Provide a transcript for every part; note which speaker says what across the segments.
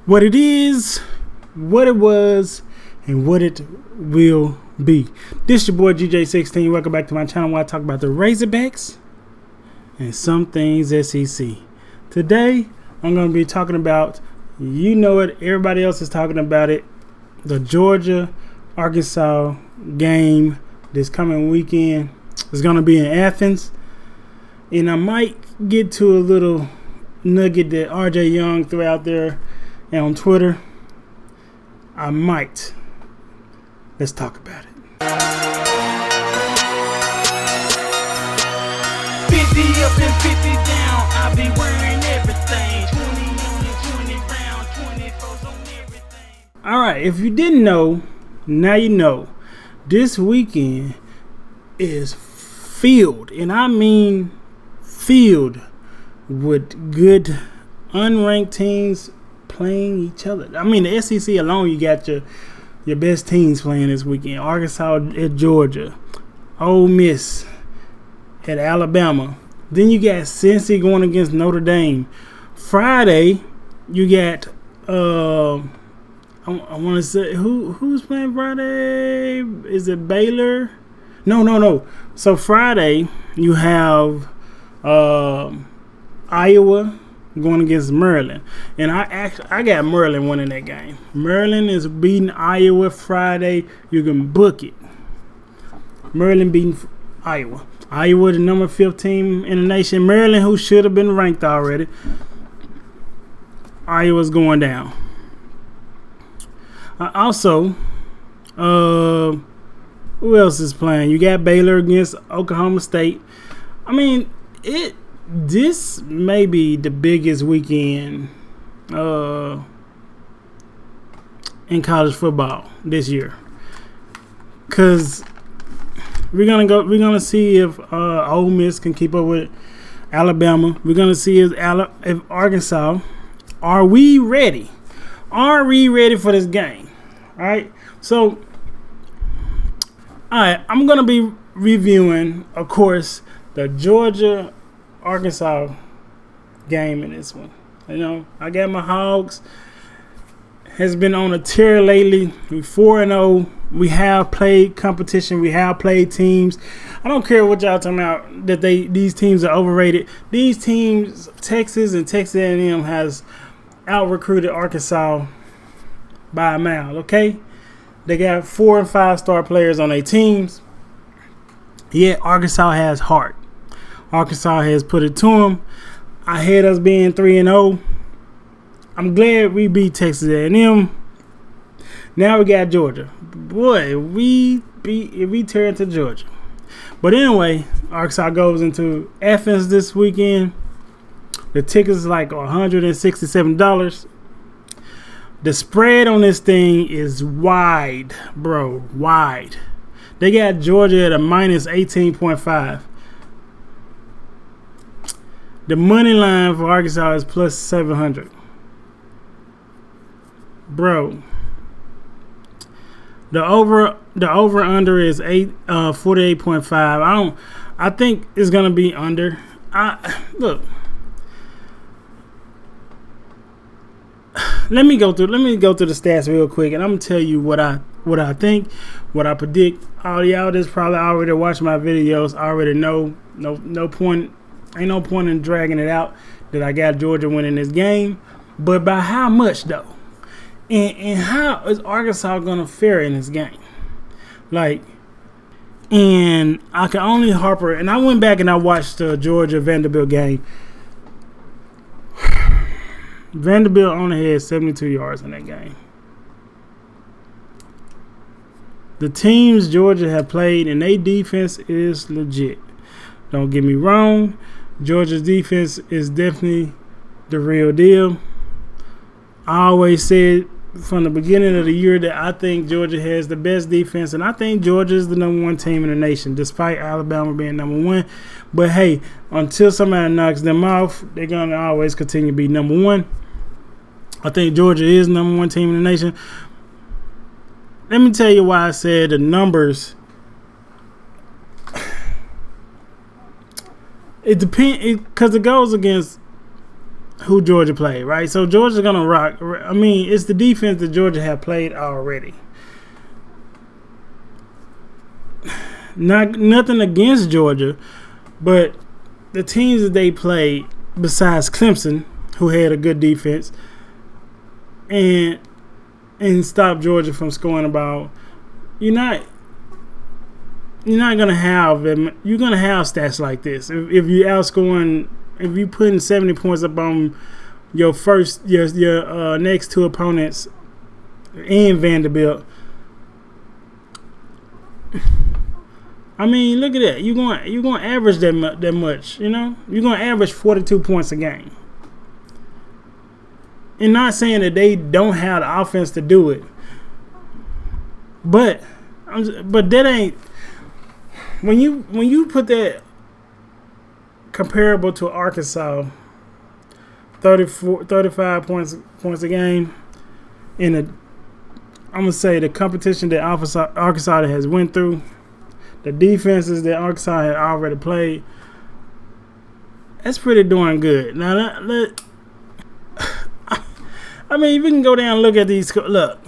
Speaker 1: what it is, what it was, and what it will be. This is your boy GJ16. Welcome back to my channel where I talk about the Razorbacks and some things SEC. Today, I'm going to be talking about, you know it, everybody else is talking about it, the Georgia-Arkansas game this coming weekend. It's going to be in Athens. And I might get to a little nugget that RJ Young threw out there and on Twitter. I might. Let's talk about it.
Speaker 2: 50 up and 50 down. I be wearing everything. 20 on it, 20 round, 24s on everything.
Speaker 1: Alright, if you didn't know, now you know. This weekend is filled, and I mean filled, with good unranked teams playing each other. I mean, the SEC alone, you got your best teams playing this weekend. Arkansas at Georgia, Ole Miss at Alabama. Then you got Cincy going against Notre Dame. Friday, you got I want to say who's playing Friday? Is it Baylor? No. So Friday you have Iowa going against Maryland, and I got Maryland winning that game. Maryland is beating Iowa Friday. You can book it. Maryland beating Iowa. Iowa, the number 5 team in the nation. Maryland, who should have been ranked already. Iowa's going down. Also, who else is playing? You got Baylor against Oklahoma State. I mean, this may be the biggest weekend in college football this year, cause we're gonna see if Ole Miss can keep up with Alabama. We're gonna see if Arkansas. Are we ready? Are we ready for this game? All right. So, all right, I'm gonna be reviewing, of course, the Georgia-Arkansas game in this one. You know, I got my Hogs. Has been on a tear lately. We're 4-0. We have played competition. We have played teams. I don't care what y'all talking about that these teams are overrated. These teams, Texas and Texas A&M, has out-recruited Arkansas by a mile. Okay, they got 4 and 5 star players on their teams. Yet Arkansas has heart. Arkansas has put it to them. I had us being 3-0. I'm glad we beat Texas A&M. Now we got Georgia. Boy, we turn to Georgia. But anyway, Arkansas goes into Athens this weekend. The tickets is like $167. The spread on this thing is wide, bro. Wide. They got Georgia at a minus 18.5. The money line for Arkansas is plus 700. Bro. The over under is 48.5. I think it's gonna be under. Look. Let me go through the stats real quick, and I'm gonna tell you what I think, what I predict. All y'all that's probably already watched my videos already know. No point. Ain't no point in dragging it out that I got Georgia winning this game. But by how much though? And how is Arkansas gonna fare in this game? Like, and I can only harper. And I went back and I watched the Georgia Vanderbilt game. Vanderbilt only had 72 yards in that game. The teams Georgia have played, and their defense is legit. Don't get me wrong. Georgia's defense is definitely the real deal. I always said from the beginning of the year that I think Georgia has the best defense, and I think Georgia is the number 1 team in the nation, despite Alabama being number 1. But hey, until somebody knocks them off, they're going to always continue to be number 1. I think Georgia is number 1 team in the nation. Let me tell you why I said the numbers. It depends, because it goes against who Georgia played, right? So Georgia's gonna rock. I mean, it's the defense that Georgia have played already. Nothing against Georgia, but the teams that they played, besides Clemson, who had a good defense, and stopped Georgia from scoring the ball, you're not gonna have them. You're gonna have stats like this if you outscoring. If you putting 70 points up on your next two opponents and Vanderbilt. I mean, look at that. You're going to average that much, you know? You're going to average 42 points a game. And not saying that they don't have the offense to do it. But that ain't when you put that comparable to Arkansas, 35 points a game in I'm gonna say the competition that Arkansas has went through. The defenses that Arkansas had already played, that's pretty darn good. Now, I mean, we can go down and look at these. Look,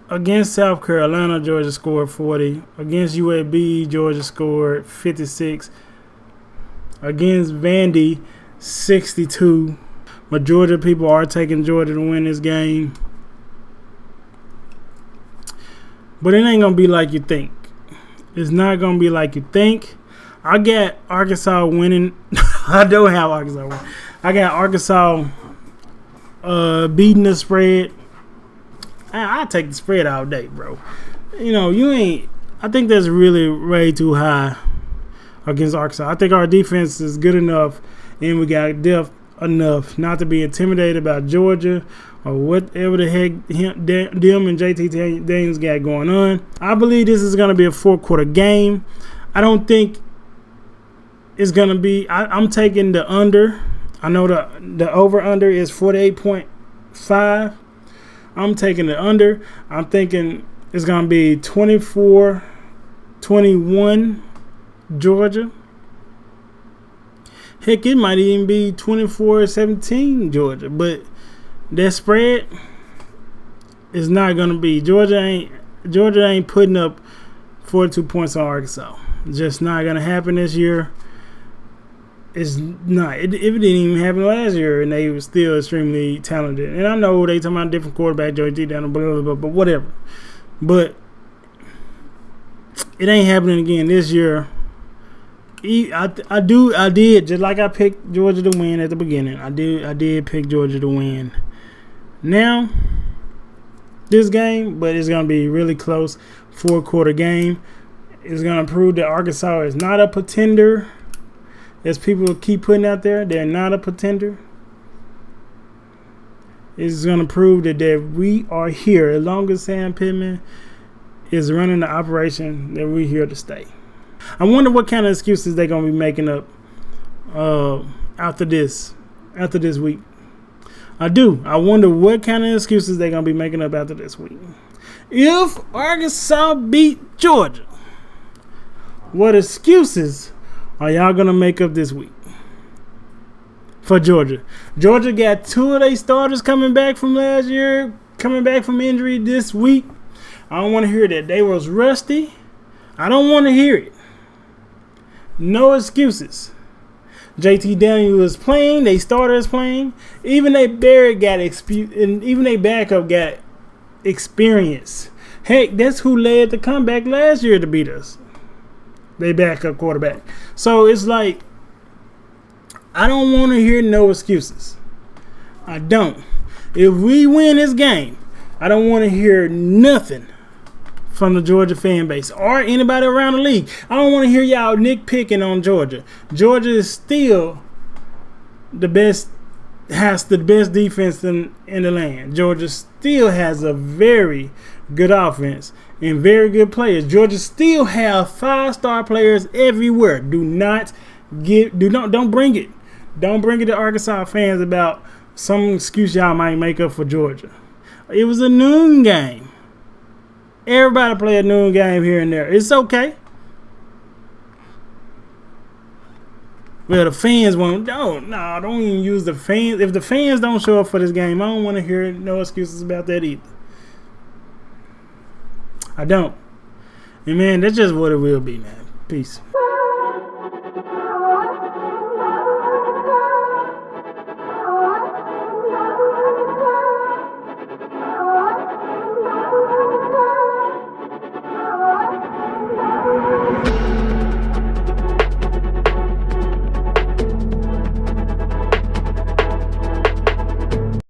Speaker 1: against South Carolina, Georgia scored 40. Against UAB, Georgia scored 56. Against Vandy, 62. But Georgia people are taking Georgia to win this game. But it ain't going to be like you think. It's not going to be like you think. I got Arkansas winning. I don't have Arkansas winning. I got Arkansas beating the spread. I take the spread all day, bro. You know, I think that's really way too high against Arkansas. I think our defense is good enough and we got depth enough not to be intimidated about Georgia or whatever the heck them and JT Daniels got going on. I believe this is going to be a four-quarter game. I don't think it's going to be – I'm taking the under. I know the over-under is 48.5. I'm taking the under. I'm thinking it's going to be 24-21 Georgia. Heck, it might even be 24-17 Georgia. But that spread is not going to be. Georgia ain't putting up 42 points on Arkansas. Just not going to happen this year. It's not. It didn't even happen last year, and they were still extremely talented. And I know they talking about different quarterback, Joey T. down, blah, blah, blah, but whatever. But it ain't happening again this year. I did, just like I picked Georgia to win at the beginning. I did pick Georgia to win. Now, this game, but it's going to be really close. Four-quarter game. It's going to prove that Arkansas is not a pretender. As people keep putting out there, they're not a pretender. It's going to prove that we are here. As long as Sam Pittman is running the operation, that we're here to stay. I wonder what kind of excuses they're going to be making up after this week. I do. I wonder what kind of excuses they're going to be making up after this week. If Arkansas beat Georgia, what excuses are y'all going to make up this week for Georgia? Georgia got two of their starters coming back from last year, coming back from injury this week. I don't want to hear that. They was rusty. I don't want to hear it. No excuses. JT Daniels was playing. They starters playing. Even they Barrett got and even they backup got experience. Heck, that's who led the comeback last year to beat us. They backup quarterback. So it's like, I don't want to hear no excuses. I don't. If we win this game, I don't want to hear nothing from the Georgia fan base or anybody around the league. I don't want to hear y'all nitpicking on Georgia. Georgia is still the best, has the best defense in the land. Georgia still has a very good offense and very good players. Georgia still have 5-star players everywhere. Don't bring it. Don't bring it to Arkansas fans about some excuse y'all might make up for Georgia. It was a noon game. Everybody play a noon game here and there. It's okay. Well, the fans won't. Don't even use the fans. If the fans don't show up for this game, I don't want to hear no excuses about that either. I don't. And man, that's just what it will be, man. Peace.